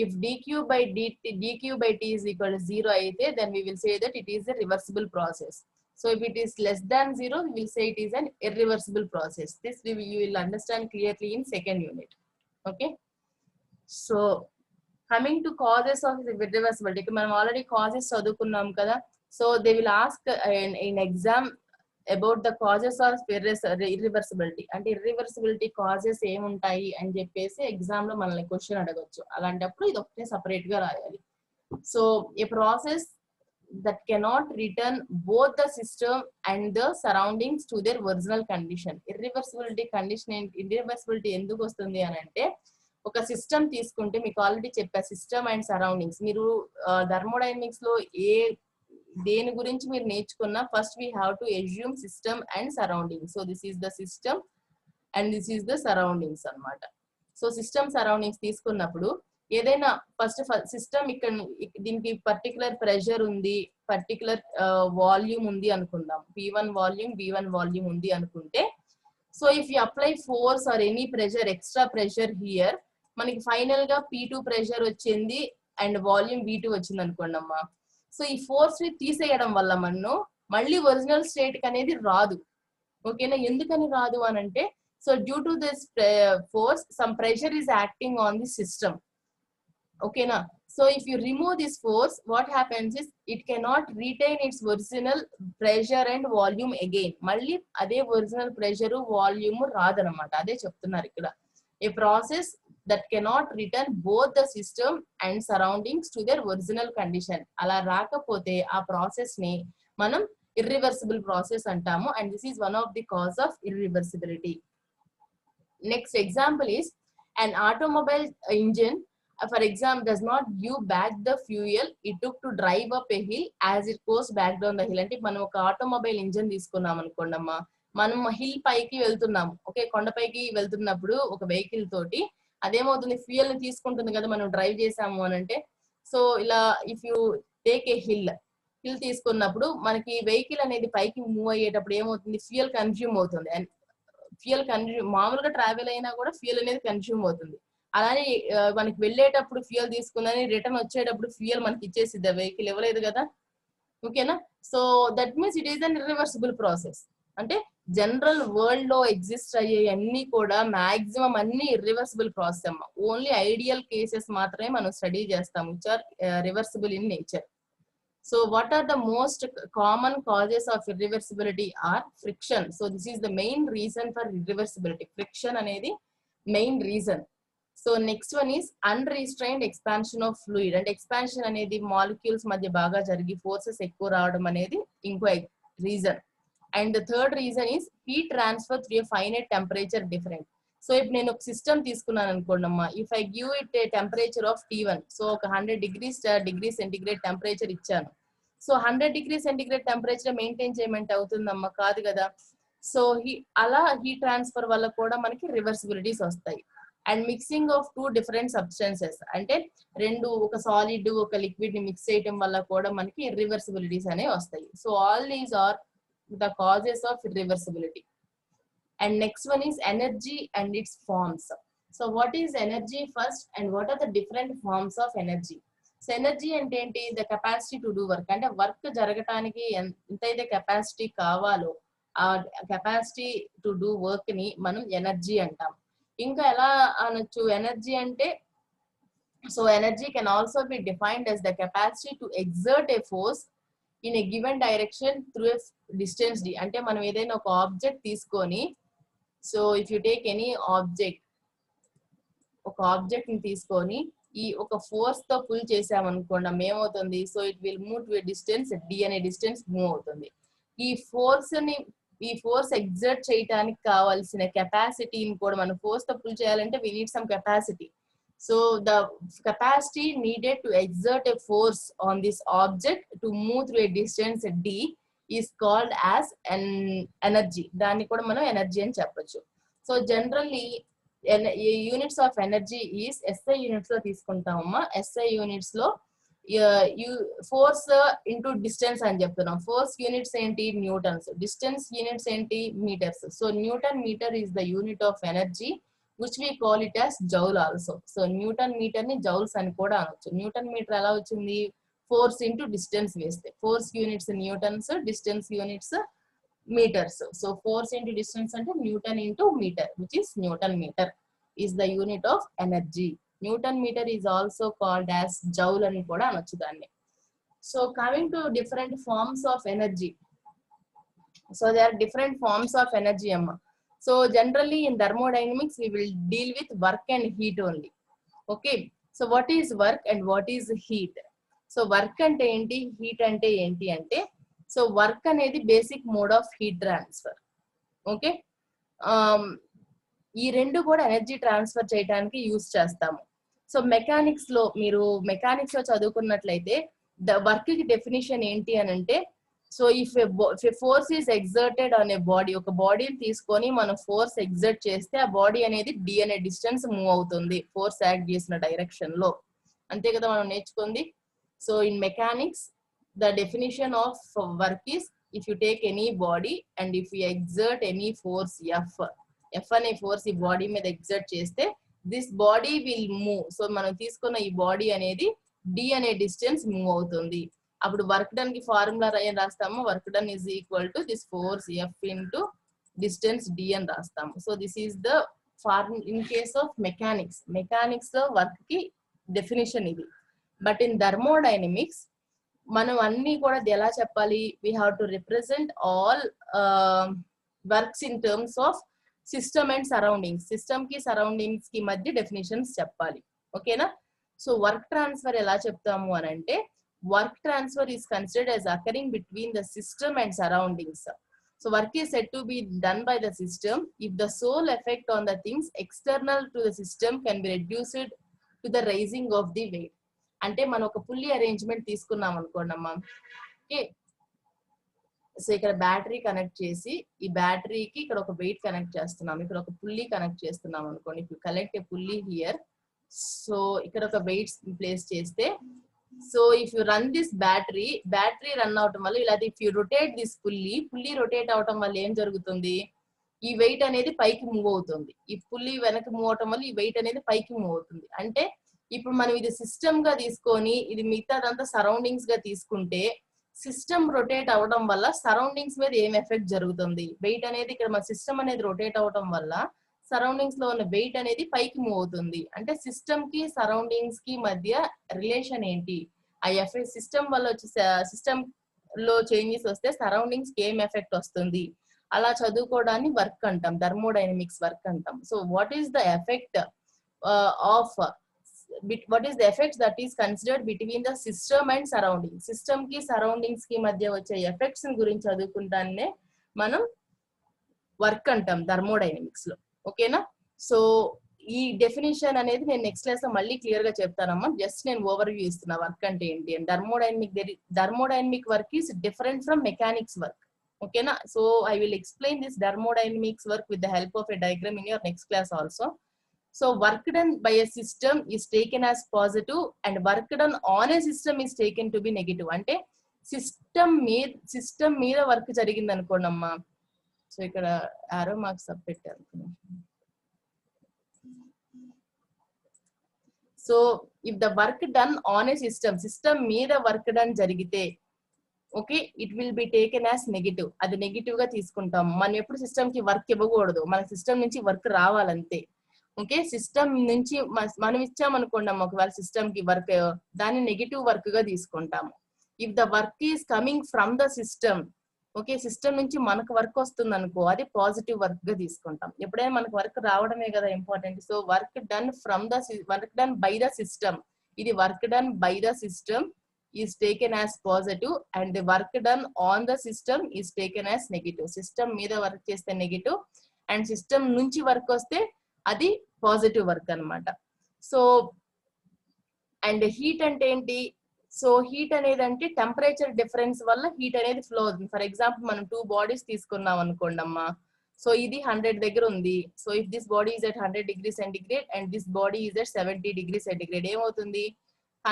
ఇఫ్ dq by t is equal to 0 అయితే then we will say that it is a reversible process. So if it is less than 0, we will say it is an irreversible process. This you will understand clearly in second unit. Okay, so coming to causes of irreversibility, మనం already causes చదువుకున్నాం కదా. So they will ask in exam about the causes of irreversibility. అంటే irreversibility causes ఏముంటాయి అని చెప్పేసి exam లో మనల్ని question అడగొచ్చు. అలాంటప్పుడు ఇది ఒకటే సపరేట్ గా రాయాలి. So A process that cannot return both the system and the surroundings to their original condition. Irreversibility ఎందుకు వస్తుంది అని అంటే, ఒక సిస్టమ్ తీసుకుంటే మీకు ఆల్రెడీ చెప్పా, సిస్టమ్ అండ్ సరౌండింగ్స్. మీరు థర్మోడైనమిక్స్ లో దేని గురించి మీరు నేర్చుకున్నా first we have to assume system and surroundings. So this is the system and this is the surroundings అన్నమాట. సో సిస్టమ్ సరౌండింగ్స్ తీసుకున్నప్పుడు ఏదైనా ఫస్ట్ సిస్టమ్ ఇక్కడ దీనికి పర్టికులర్ ప్రెషర్ ఉంది, పర్టికులర్ వాల్యూమ్ ఉంది అనుకుందాం. V1 వాల్యూమ్ V1 వాల్యూమ్ ఉంది అనుకుంటే, so if you apply force or any pressure, extra pressure here, మనకి ఫైనల్ గా P2 ప్రెషర్ వచ్చింది అండ్ వాల్యూమ్ V2 వచ్చింది అనుకోండి అమ్మా. సో ఈ ఫోర్స్ ని తీసేయడం వల్ల మనం మళ్ళీ ఒరిజినల్ స్టేట్ కి అనేది రాదు, ఓకేనా. ఎందుకని రాదు అని అంటే, so due to this force some pressure is acting on the system, ఓకేనా. So if you remove this force, what happens is it cannot retain its original pressure and volume again. మళ్ళీ అదే ఒరిజినల్ ప్రెషర్ వాల్యూమ్ రాదనమాట. అదే చెప్తున్నారు ఇక్కడ. A process that cannot return both the system and surroundings to their original condition. అలా రాకపోతే ఆ process ని మనం irreversible process అంటాము. and this is one of the cause of irreversibility. Next example is an automobile engine, for example, does not give back the fuel it took to drive up a hill as it goes back down the hill. అంటే మనం ఒక automobile engine తీసుకున్నాం అనుకోండమ్మా, మనం hill పైకి వెళ్తున్నాము, okay, కొండపైకి వెళ్తున్నప్పుడు ఒక వెహికల్ తోటి అదేమవుతుంది, ఫ్యూయల్ ని తీసుకుంటుంది కదా మనం డ్రైవ్ చేసాము అని అంటే. సో ఇలా if you take a hill తీసుకున్నప్పుడు మనకి వెహికల్ అనేది పైకి మూవ్ అయ్యేటప్పుడు ఏమవుతుంది, ఫ్యూయల్ కన్జ్యూమ్ అవుతుంది. అండ్ ఫ్యూయల్ మామూలుగా ట్రావెల్ అయినా కూడా ఫ్యూయల్ అనేది కన్జ్యూమ్ అవుతుంది. అలానే మనకి వెళ్ళేటప్పుడు ఫ్యూయల్ తీసుకుందని రిటర్న్ వచ్చేటప్పుడు ఫ్యూయల్ మనకి ఇచ్చేసిద్ది, వెహికల్ ఇవ్వలేదు కదా, ఓకేనా. So that means it is an irreversible process. అంటే జనరల్ వరల్డ్ లో ఎగ్జిస్ట్ అయ్యే అన్ని కూడా మాక్సిమం అన్ని ఇర్రివర్సిబుల్ ప్రాసెస్ అమ్మా. ఓన్లీ ఐడియల్ కేసెస్ మాత్రమే మనం స్టడీ చేస్తాం which are reversible in nature. So what are the most common causes of irreversibility are friction. So this is the main reason for irreversibility. Friction అనేది main reason. So next one is unrestrained expansion of fluid. అంటే expansion అనేది molecules మధ్య బాగా జరిగి forces ఎక్కువ రావడం అనేది ఇంకో reason. And the third reason is heat transfer through a finite temperature different. So ఇప్పుడు నేను ఒక సిస్టమ్ తీసుకున్నాను అనుకోండి అమ్మా, if I give it A temperature of T1, so ఒక 100 డిగ్రీ సెంటిగ్రేడ్ టెంపరేచర్ ఇచ్చాను. So 100 degree centigrade temperature maintain చేయమంటే అవుతుందమ్మా? కాదు కదా. సో అలా హీట్ ట్రాన్స్ఫర్ వల్ల కూడా మనకి రివర్సిబిలిటీస్ వస్తాయి. And mixing of two different substances, అంటే రెండు, ఒక సాలిడ్ ఒక లిక్విడ్ ని మిక్స్ చేయడం వల్ల కూడా మనకి ఇర్రివర్సిబిలిటీస్ అనేవి వస్తాయి. So all these are the causes of irreversibility. And next one is energy and its forms. So what is energy first, and what are the different forms of energy? So energy అంటే ఏంటి? The capacity to do work. అంటే work జరగటానికి ఎంతైతే capacity కావాలో ఆ capacity to do work ని మనం energy అంటాం. ఇంకా ఎలా అనొచ్చు ఎనర్జీ అంటే? So energy can also be defined as the capacity to exert a force in a given direction through a distance d. అంటే మనం ఏదైనా ఒక ఆబ్జెక్ట్ తీసుకొని, so if you take any object, ఒక ఆబ్జెక్ట్ ని తీసుకొని ఈ ఒక ఫోర్స్ తో పుల్ చేసామనుకోండి, ఏమవుతుంది? So it will move to a distance d అనే డిస్టెన్స్ మూవ్ అవుతుంది. ఈ ఫోర్స్ ఎగ్జర్ట్ చేయడానికి కావాల్సిన కెపాసిటీని కూడా మనం ఫోర్స్ తో పుల్ చేయాలంటే we need some capacity. So the capacity needed to exert a force on this object to move through a distance d is called as an energy. దాన్ని కూడా మనం ఎనర్జీ అని చెప్పొచ్చు. So generally units of energy is SI units లో తీసుకుంటామమ్మా. SI units లో force into distance అని చెప్తున్నాం. ఫోర్స్ యూనిట్స్ ఏంటి? న్యూటన్స్. డిస్టెన్స్ యూనిట్స్ ఏంటి? Meters. So newton metre is the unit of energy which we call it as joule also. So newton meter ని joules అని కూడా అనొచ్చు. న్యూటన్ మీటర్ ఎలా వచ్చింది? ఫోర్స్ ఇంటూ డిస్టెన్స్ వేస్తే. Force units newtons, distance units meters. So force into distance అంటే newton into metre, which is newton metre is the unit of energy. Newton metre is also called as joule అని కూడా అనొచ్చు దాన్ని. So coming to different forms of energy. So they are different forms of energy అమ్మ. So generally in thermodynamics we will deal with work and heat only. Okay, so what is work and what is heat? So work అంటే ఏంటి, heat అంటే ఏంటి అంటే, so work అనేది basic mode of heat transfer. Okay, ఈ రెండు కూడా energy transfer చేయడానికి యూజ్ చేస్తాము. సో మెకానిక్స్ లో మీరు మెకానిక్స్ లో చదువుకున్నట్లయితే ద వర్క్ కి డెఫినిషన్ ఏంటి అని అంటే, so if a force is exerted on a body, ఒక బాడీని తీసుకొని మనం ఫోర్స్ ఎగ్జర్ట్ చేస్తే ఆ బాడీ అనేది d అనే డిస్టెన్స్ మూవ్ అవుతుంది ఫోర్స్ యాక్ట్ చేసిన డైరెక్షన్ లో. అంతే కదా మనం నేర్చుకుంది. So in mechanics the definition of work is if you take any body and if you exert any force F అనే ఫోర్స్ ఈ బాడీ మీద ఎగ్జర్ట్ చేస్తే this body will move. So మనం తీసుకున్న ఈ బాడీ అనేది d అనే డిస్టెన్స్ మూవ్ అవుతుంది. అప్పుడు వర్క్ డన్ కి ఫార్ములా ఏం రాస్తాము? Work done is equal to this force F into distance d అని రాస్తాము. So this is the form in case of mechanics. Mechanics లో వర్క్ కి డెఫినిషన్ ఇది. బట్ ఇన్ థర్మోడైనమిక్స్ మనం అన్ని కూడా ఎలా చెప్పాలి? We have to represent all works in terms of system and surroundings. System కి సరౌండింగ్స్ కి మధ్య డెఫినేషన్స్ చెప్పాలి. ఓకేనా? సో వర్క్ ట్రాన్స్ఫర్ ఎలా చెప్తాము అని అంటే, work transfer is considered as occurring between the system and surroundings. So work is said to be done by the system if the sole effect on the things external to the system can be reduced to the raising of the weight. అంటే మనం ఒక pulley arrangement తీసుకున్నాం అనుకోండి అమ్మా. Okay, so ఇక్కడ battery connect చేసి ఈ బ్యాటరీకి ఇక్కడ ఒక వెయిట్ కనెక్ట్ చేస్తున్నాం, ఇక్కడ ఒక పుల్లీ కనెక్ట్ చేస్తున్నాం అనుకోండి. If you collect A pulley here, so ఇక్కడ ఒక వెయిట్స్ ప్లేస్ చేస్తే, so if you run this battery run అవటం వల్ల ఇలా, if you rotate this pulley rotate అవటం వల్ల ఏం జరుగుతుంది? ఈ వెయిట్ అనేది పైకి మూవ్ అవుతుంది. ఈ పుల్లీ వెనక్కి మూవ్ అవటం వల్ల ఈ వెయిట్ అనేది పైకి మూవ్ అవుతుంది. అంటే ఇప్పుడు మనం ఇది సిస్టమ్ గా తీసుకొని ఇది మిగతాదంతా సరౌండింగ్స్ గా తీసుకుంటే, సిస్టమ్ రొటేట్ అవడం వల్ల సరౌండింగ్స్ మీద ఏం ఎఫెక్ట్ జరుగుతుంది? వెయిట్ అనేది ఇక్కడ మన సిస్టమ్ అనేది రొటేట్ అవడం వల్ల సరౌండింగ్స్ లో ఉన్న వెయిట్ అనేది పైకి మూవ్ అవుతుంది. అంటే సిస్టమ్ కి సరౌండింగ్స్ కి మధ్య రిలేషన్ ఏంటి? ఆ ఎఫెక్ట్ సిస్టమ్ వల్ల వచ్చి సిస్టమ్ లో చేంజెస్ వస్తే సరౌండింగ్స్ కి ఏం ఎఫెక్ట్ వస్తుంది? అలా చదువుకోవడాన్ని వర్క్ అంటాం, థర్మోడైనమిక్స్ వర్క్ అంటాం. So what is the effect of what is the effects that is considered between the system and surroundings. System ki surroundings ki madhya vache effects gurinchi chadukuntaane manam work అంటాం thermodynamics లో. ఓకేనా? So ఈ definition అనేది నేను next class లో మళ్ళీ clear గా చెప్తానమ్మా. జస్ట్ నేను ఓవర్ వ్యూ ఇస్తున్నా వర్క్ అంటే ఏంటి అని. Thermodynamic work is different from mechanics work. ఓకేనా? So I will explain this thermodynamics work with the help of a diagram in your next class also. So work done by a system is taken as positive and work done on a system is taken to be negative. అంటే system మీద work జరిగింది అనుకోండి అమ్మా. So ఇక్కడ arrow marks పెట్టారు. So if the work done on A system మీద work done జరిగితే okay it will be taken as negative. అది నెగిటివ్ గా తీసుకుంటాం. మనం ఎప్పుడు సిస్టమ్ కి వర్క్ ఇవ్వకూడదు, మన సిస్టమ్ నుంచి వర్క్ రావాలంతే. ఓకే, సిస్టమ్ నుంచి మనం ఇచ్చామనుకోండి ఒకవేళ సిస్టమ్ కి వర్క్, దాన్ని నెగిటివ్ వర్క్ గా తీసుకుంటాము. If the work is coming from the system, okay system నుంచి మనకు వర్క్ వస్తుంది అనుకో, అది పాజిటివ్ వర్క్ గా తీసుకుంటాం. ఎప్పుడైనా మనకు వర్క్ రావడమే కదా important. So work done by the system, ఇది work done by the system is taken as positive and the work done on the system is taken as negative. System మీద work చేస్తే negative and system నుంచి work వస్తే అది positive work అన్నమాట. So and heat అంటే ఏంటి? So heat అనేది అంటే టెంపరేచర్ డిఫరెన్స్ వల్ల హీట్ అనేది ఫ్లో అవుతుంది. ఫర్ ఎగ్జాంపుల్ మనం 2 బాడీస్ తీసుకున్నాం అనుకోండి అమ్మా. సో ఇది 100 దగ్గర ఉంది. So if this body is at 100 degree centigrade and this body is at 70 degree centigrade, ఏమవుతుంది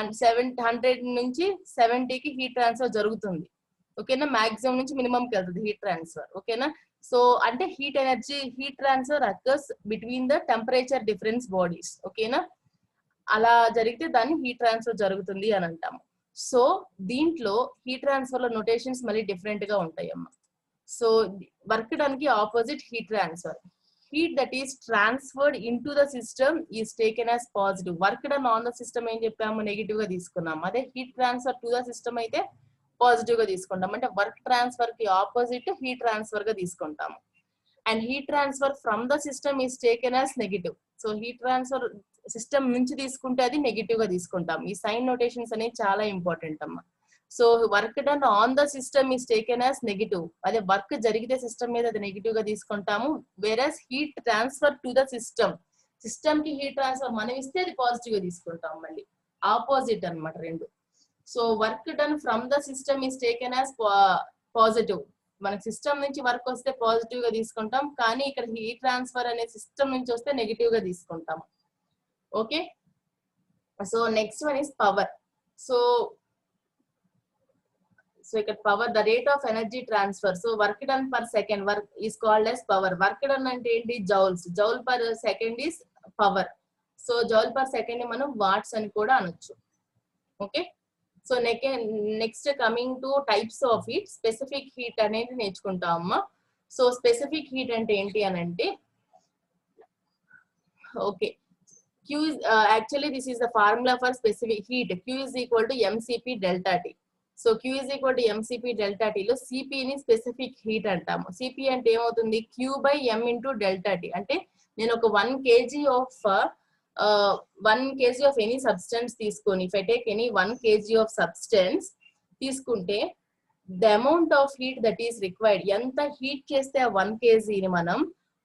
100 నుంచి 70కి హీట్ ట్రాన్స్ఫర్ జరుగుతుంది. ఓకేనా? మాక్సిమం నుంచి మినిమం కి వెళ్తుంది హీట్ ట్రాన్స్ఫర్. ఓకేనా? సో అంటే heat transfer occurs between the temperature difference bodies. ఓకేనా? అలా జరిగితే దాన్ని హీట్ ట్రాన్స్ఫర్ జరుగుతుంది అని అంటాము. సో దీంట్లో హీట్ ట్రాన్స్ఫర్ లో నోటేషన్స్ మళ్ళీ డిఫరెంట్ గా ఉంటాయి అమ్మా. సో వర్క్ డన్ కి opposite heat transfer. Heat that is transferred in to the system is taken as positive. Work done on the system ఏం చెప్పాము, నెగిటివ్ గా తీసుకున్నాము. అదే heat transfer to the system అయితే పాజిటివ్ గా తీసుకుంటాం. అంటే వర్క్ ట్రాన్స్ఫర్ కి ఆపోజిట్ హీట్ ట్రాన్స్ఫర్ గా తీసుకుంటాము. And heat transfer from the system is taken as negative. So heat transfer system నుంచి తీసుకుంటే అది నెగిటివ్ గా తీసుకుంటాం. ఈ సైన్ నోటేషన్స్ అనేవి చాలా ఇంపార్టెంట్ అమ్మా. So work done on the system is taken as negative. అదే వర్క్ జరిగితే సిస్టమ్ మీద అది నెగిటివ్ గా తీసుకుంటాము. Whereas heat transfer to the system కి హీట్ ట్రాన్స్ఫర్ మనం ఇస్తే అది పాజిటివ్ గా తీసుకుంటాం. మళ్ళీ ఆపోజిట్ అన్నమాట రెండు. So work done from the system is taken as positive. మనకి సిస్టమ్ నుంచి వర్క్ వస్తే పాజిటివ్ గా తీసుకుంటాం, కానీ ఇక్కడ హీట్ ట్రాన్స్ఫర్ అనే సిస్టమ్ నుంచి వస్తే నెగిటివ్ గా తీసుకుంటాం. Okay, so next one is power. So ఇక్కడ power, the rate of energy transfer. So work done per second work is called as power. Work done అంటే ఏంటి? Joules. Joule per second is power. So joule per second మనం watts అని కూడా అనొచ్చు. Okay, so next coming to types of heat. Specific heat అనేది నేర్చుకుంటాం అమ్మా. So specific heat అంటే ఏంటి అని అంటే, okay Q is actually this is the formula for specific heat. Q is equal to mCp delta T. So Q is equal to mCp delta T లో Cp ని specific heat అంటాము. Cp అంటే ఏమవుతుంది? Q by m into delta T. అంటే నేను ఒక 1 kg of any substance తీసుకొని, if I take any 1 kg of substance తీసుకుంటే the amount of heat that is required, ఎంత హీట్ చేస్తే ఆ 1 kg ని మనం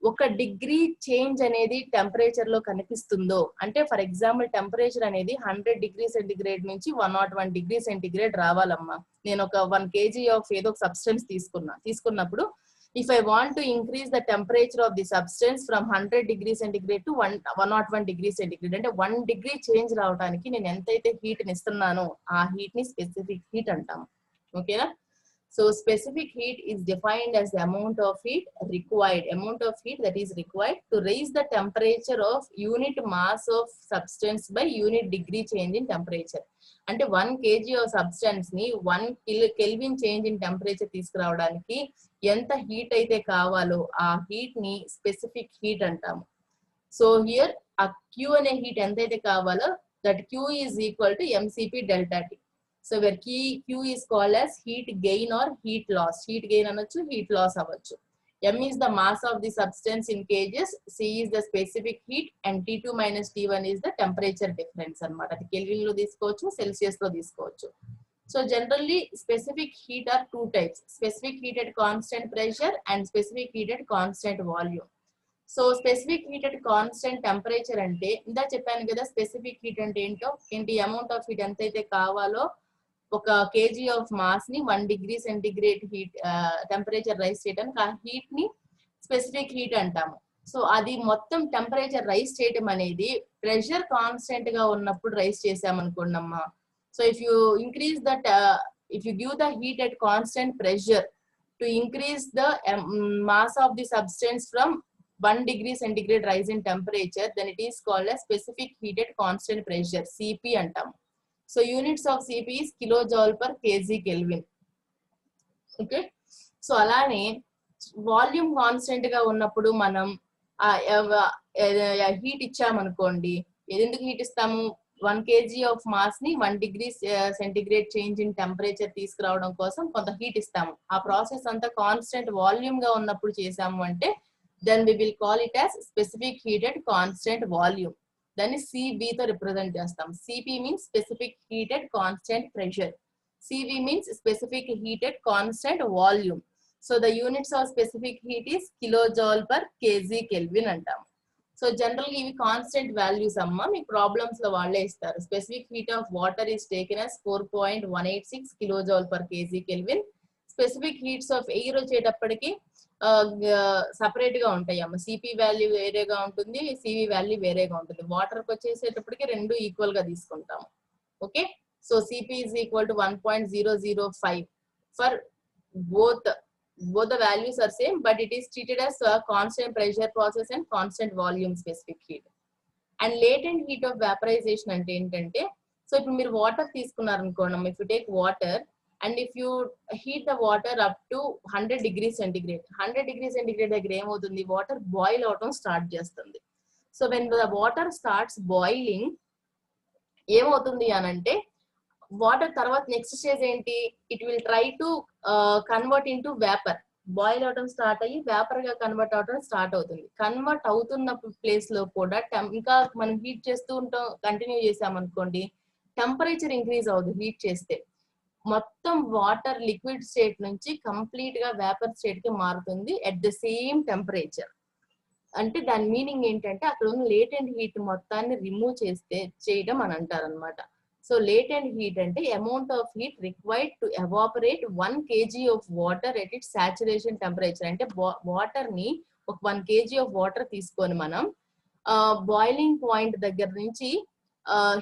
1 డిగ్రీ చేంజ్ అనేది టెంపరేచర్ లో కనిపిస్తుందో, అంటే ఫర్ ఎగ్జాంపుల్ టెంపరేచర్ అనేది 100 డిగ్రీ సెంటిగ్రేడ్ నుంచి 101 డిగ్రీ సెంటిగ్రేడ్ రావాలమ్మా. నేను ఒక 1 kg ఆఫ్ ఏదో ఒక సబ్స్టెన్స్ తీసుకున్నప్పుడు if I want to increase the temperature of the substance from 100 degree centigrade to 101 degree centigrade, అంటే 1 డిగ్రీ చేంజ్ రావడానికి నేను ఎంతైతే హీట్ ని ఇస్తున్నానో ఆ హీట్ ని స్పెసిఫిక్ హీట్ అంటాము. ఓకేనా? So specific heat is defined as the amount of heat that is required to raise the temperature of unit mass of substance by unit degree change in temperature. అంటే 1 kg of substance ని 1 Kelvin change in temperature తీసుకురావడానికి ఎంత heat అయితే కావాలో ఆ heat ని specific heat అంటాము. So here ఆ Q అనే హీట్ ఎంతైతే కావాలో that Q is equal to mCp delta T. So where Q is called as heat gain or heat loss. Heat gain అనొచ్చు, heat loss అవ్వచ్చు. M is the mass of the substance in kgs, C is the specific heat, and T2 minus T1 is the temperature difference అన్నమాట. అది kelvin లో తీసుకోవచ్చు, Celsius లో తీసుకోవచ్చు. So generally specific heat are two types, specific heat at constant pressure and specific heat at constant volume. So specific heat at constant temperature అంటే ఇందా చెప్పాను కదా, స్పెసిఫిక్ హీట్ అంటే ఏంటి అమౌంట్ ఆఫ్ హీట్ ఎంతైతే కావాలో ఒక కేజీ ఆఫ్ మాస్ ని 1 degree centigrade heat temperature rice చేయడానికి ఆ హీట్ ని స్పెసిఫిక్ హీట్ అంటాము. సో అది మొత్తం టెంపరేచర్ రైస్ చేయడం అనేది ప్రెషర్ కాన్స్టెంట్ గా ఉన్నప్పుడు రైస్ చేసామనుకోండమ్మా. So if you increase that, if you give the heat at constant pressure to increase the mass of the substance from 1 degree centigrade rise in temperature, then it is called as specific heat at constant pressure, CP అంటాము. So units of CP is kilojoule per kg Kelvin. Okay. So అలానే volume constant గా ఉన్నప్పుడు మనం heat ఇచ్చామనుకోండి, ఎందుకు heat ఇస్తాము? 1 kg of mass ని 1 degree centigrade change in temperature తీసుకురావడం కోసం కొంత హీట్ ఇస్తాము. ఆ ప్రాసెస్ అంతా కాన్స్టెంట్ వాల్యూమ్ గా ఉన్నప్పుడు చేసాము అంటే then we will call it as specific heat at constant volume. దాన్ని CB తో రిప్రజెంట్ చేస్తాం. CP means specific heat at constant pressure. CV means specific heat at constant volume. So the units of specific heat is kilojoule per kg Kelvin అంటాం. So general ఇవి constant values అమ్మ, మీకు problems లో వాళ్ళే ఇస్తారు. Specific heat of water is taken as 4.186 kilojoule per KG kelvin. Specific heats of air వచ్చేటప్పటికి separate గా ఉంటాయి అమ్మ. సిపి వాల్యూ వేరేగా ఉంటుంది, సివి వాల్యూ వేరేగా ఉంటుంది. వాటర్ కి వచ్చేసేటప్పటికి రెండు ఈక్వల్ గా తీసుకుంటాము. Okay. So CP is equal to 1.005 for both the values are same, but it is treated as a constant pressure process and constant volume specific heat. And latent heat of vaporization అంటే ఏంటంటే, so ఇప్పుడు మీరు water తీసుకున్నారు అనుకోండి, if you take water and if you heat the water up to 100 degrees centigrade, 100 degrees centigrade దగ్గర ఏమవుతుంది, water boil అవటం start చేస్తుంది. So when the water starts boiling ఏమవుతుంది అనంటే, వాటర్ తర్వాత నెక్స్ట్ స్టేజ్ ఏంటి, it will try to convert into vapour. Boil అవడం start అయ్యి వేపర్ గా కన్వర్ట్ అవడం స్టార్ట్ అవుతుంది. కన్వర్ట్ అవుతున్న ప్లేస్ లో కూడా ఇంకా మనం హీట్ చేస్తూ ఉంటాం, కంటిన్యూ చేసామనుకోండి, టెంపరేచర్ ఇంక్రీజ్ అవుతుంది. హీట్ చేస్తే మొత్తం వాటర్ లిక్విడ్ స్టేట్ నుంచి కంప్లీట్ గా వేపర్ స్టేట్ కి మారుతుంది ఎట్ ద సేమ్ టెంపరేచర్. అంటే దాని మీనింగ్ ఏంటంటే అక్కడ ఉన్న లేటెంట్ హీట్ మొత్తాన్ని రిమూవ్ చేయడం అని అంటారు అనమాట. సో latent heat అంటే amount of heat required to evaporate 1 kg of water at its saturation temperature. అంటే వాటర్ ని ఒక 1 kg of వాటర్ తీసుకొని మనం బాయిలింగ్ పాయింట్ దగ్గర నుంచి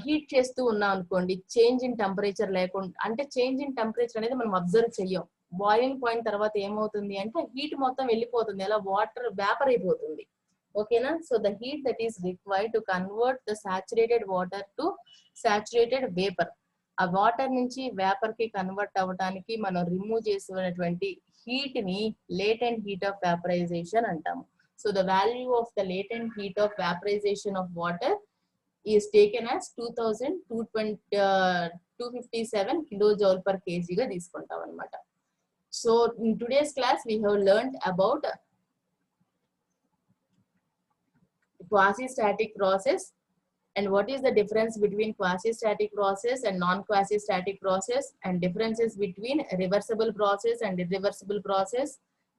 హీట్ చేస్తూ ఉన్నాం అనుకోండి, చేంజ్ ఇన్ టెంపరేచర్ లేకుండా, అంటే చేంజ్ ఇన్ టెంపరేచర్ అనేది మనం అబ్జర్వ్ చెయ్యం. బాయిలింగ్ పాయింట్ తర్వాత ఏమవుతుంది అంటే హీట్ మొత్తం వెళ్ళిపోతుంది, అలా వాటర్ వేపర్ అయిపోతుంది. ఓకేనా. So the heat that is required to convert the saturated water to saturated vapour, ఆ వాటర్ నుంచి వేపర్ కి కన్వర్ట్ అవ్వడానికి మనం రిమూవ్ చేసినటువంటి హీట్ ని లేటెంట్ హీట్ ఆఫ్ వేపరైజేషన్ అంటాము. So the value of the latent heat of vaporisation of water is taken as 2257 kilojoule per kg గా తీసుకుంటాం అనమాట. So in today's class we have learned about quasi-static process and what is the difference between quasi-static process and non-quasi-static process, and differences between reversible process and irreversible process,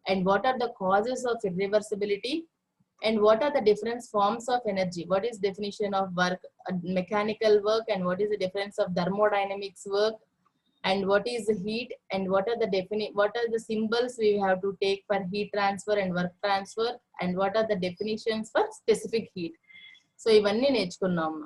and what are the causes of irreversibility, and what are the different forms of energy, what is definition of work, mechanical work, and what is the difference of thermodynamics work, and what is the heat, and what are the symbols we have to take for heat transfer and work transfer, and what are the definitions for specific heat. So ఇవన్నీ నేర్చుకున్నాము.